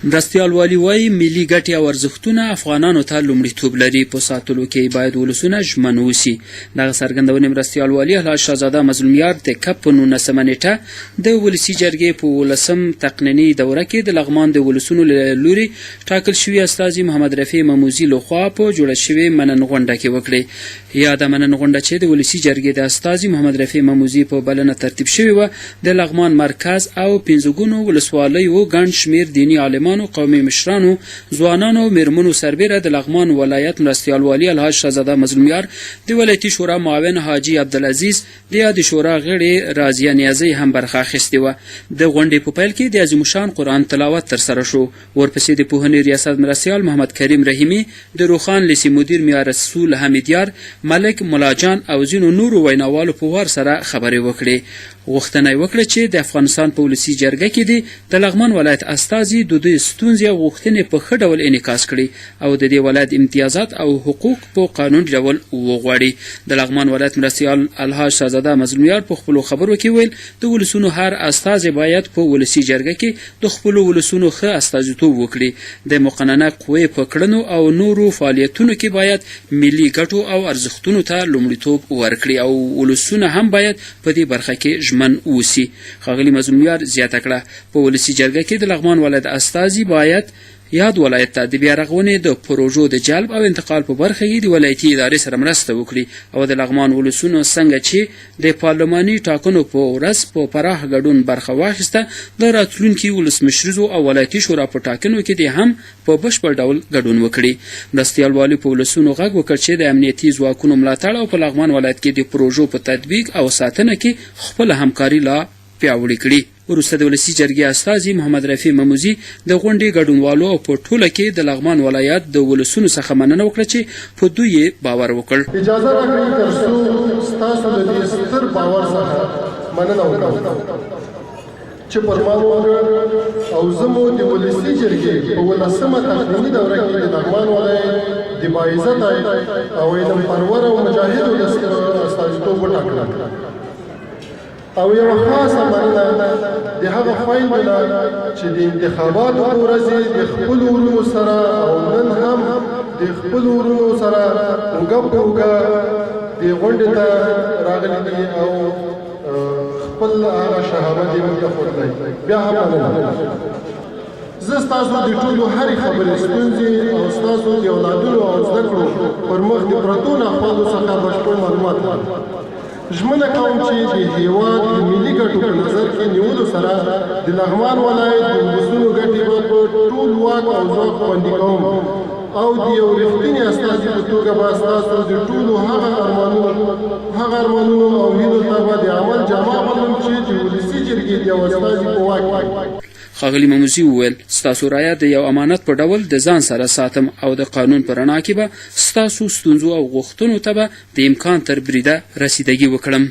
مرستیال والي وایي ملي ګټې او ارزښتونه افغانانو ته لومړیتوب لري، په ساتلو کې باید ولسونه ژمن وسي. دغه څرګندونې مرستیال والي الحاج شهزاده مظلومیار د کپ په 19مه نیټه د ولسي جرګې په 11م تقنیني دوره کې د لغمان د ولسونو له لوري ټاکل شوي استازي محمد رفیع مموزي لخوا په جوړه شوې مننغونډه کې وکړې. یاده مننغونډه چې د ولسي جرګې د استازي محمد رفیع مموزي په بلنه ترتیب شوې وه، د لغمان مرکز او 15 ګونو ولسوالیو ګڼ شمېر دیني عالمان، قومي مشرانو، ځوانانو، میرمنو سربیره د لغمان ولایت مرستیال والي الحاج شهزاده مظلومیار، د ولایتي شورا معاون حاجي عبدالعزیز، د یادې شورا غړي رازیه نیازۍ هم برخه اخیستې وه. د غونډې په پیل کې د عظیم الشان قرآن تلاوت ترسره شو. ورپسې د پوهنې ریاست مرستیال محمد کریم رحیمي، د روخان لیسې مدیر میا رسول حمیدیار، ملک ملاجان او ځینو نورو ویناوالو په وار سره خبرې وکړې. غوښتنه یې وکړه چې د افغانستان په ولسي جرګه کې د لغمان ولایت استازي د دوی ستونزې او غوښتنې په ښه ډول انعکاس کړي او د دې ولایت امتیازات او حقوق په قانوني ډول وغواړي. د لغمان ولایت مرستیال الحاج شهزاده مظلومیار په خپلو خبرو کې ویل د ولسونو هر استازی باید په ولسي جرګه کې د خپلو ولسونو ښه استازیتوب وکړي. د مقننه قوې په کړنو او نورو فعالیتونو کې باید ملي ګټو او ارزښتونو ته لومړیتوب ورکړي او ولسونه هم باید په دې برخه کې ژمن اوسي. ښاغلي مظلومیار زیاته کړه په ولسي جرګه کې د لغمان ولایت استازي باید یاد ولایت ته د بیارغونې د پروژو د جلب او انتقال په برخه کې د ولایتي ادارې سره مرسته وکړي او د لغمان ولسونو څنګه چې د پارلماني ټاکنو په ورځ په پراخ ګډون برخه واخیسته، د راتلونکي ولسمشریزو او ولایتي شورا په ټاکنو کې هم په بشپړ ډول ګډون وکړي. مرستیال والي په ولسونو غږ وکړ چې د امنیتي ځواکونو ملاتړ او په لغمان ولایت کې د پروژو په تطبیق او ساتنه کې خپله همکاري لا پیاوړې کړي. وروسته د ولسي جرګې استازي محمد رفیع مموزي د غونډې ګډونوالو او په ټوله کې د لغمان ولایت د ولسونو څخه مننه وکړه چې په دوی یې باور وکړ. اجازه راکړئ تر څو ستاسو د دې ستر باور څخه مننه وکړم چې پر ما وکړ او زه مو د ولسي جرګې په 11مه تقنیني دوره کې د لغمان ولایت د باعزته او علم پرور او مجاهد استازیتوب وټاکلم او یو خاصه مننه د هغه خویندو چې د انتخاباتو په ورځ د خپلو ورونو سره او نن هم د خپلو ورونو سره اوږه په اوږه دې غونډې ته راغلي دي او خپل هغه شهامت یې موږ ته ښودلی. بیا هم مننه. زه ستاسو د ټولو هرې خبرې ستونزې او ستاسو د اولادونو او زده کړو پر مخ د پرتو ناخوالو څخه بشپړ معلومات لرم. ژمنه کوم چې د هېواد د ملي ګټو په نظر کې نیولو سره د لغمان ولایت د ولسونو ګټې به په ټول واک او ځواک خوندي کوم او د یو رښتیني استازي په توګه به ستاسو د ټولو هغه ارمانونو او هیلو ته به د عمل جامه اغوندم چې د ولسي جرګې د یو استازي په واک کې. ښاغلي مموزي وویل ستاسو رایه د یو امانت په ډول د ځان سره ساتم او د قانون په رڼا کې به ستاسو ستونزو او غوښتنو ته به د امکان تر بریده رسیدګي وکړم.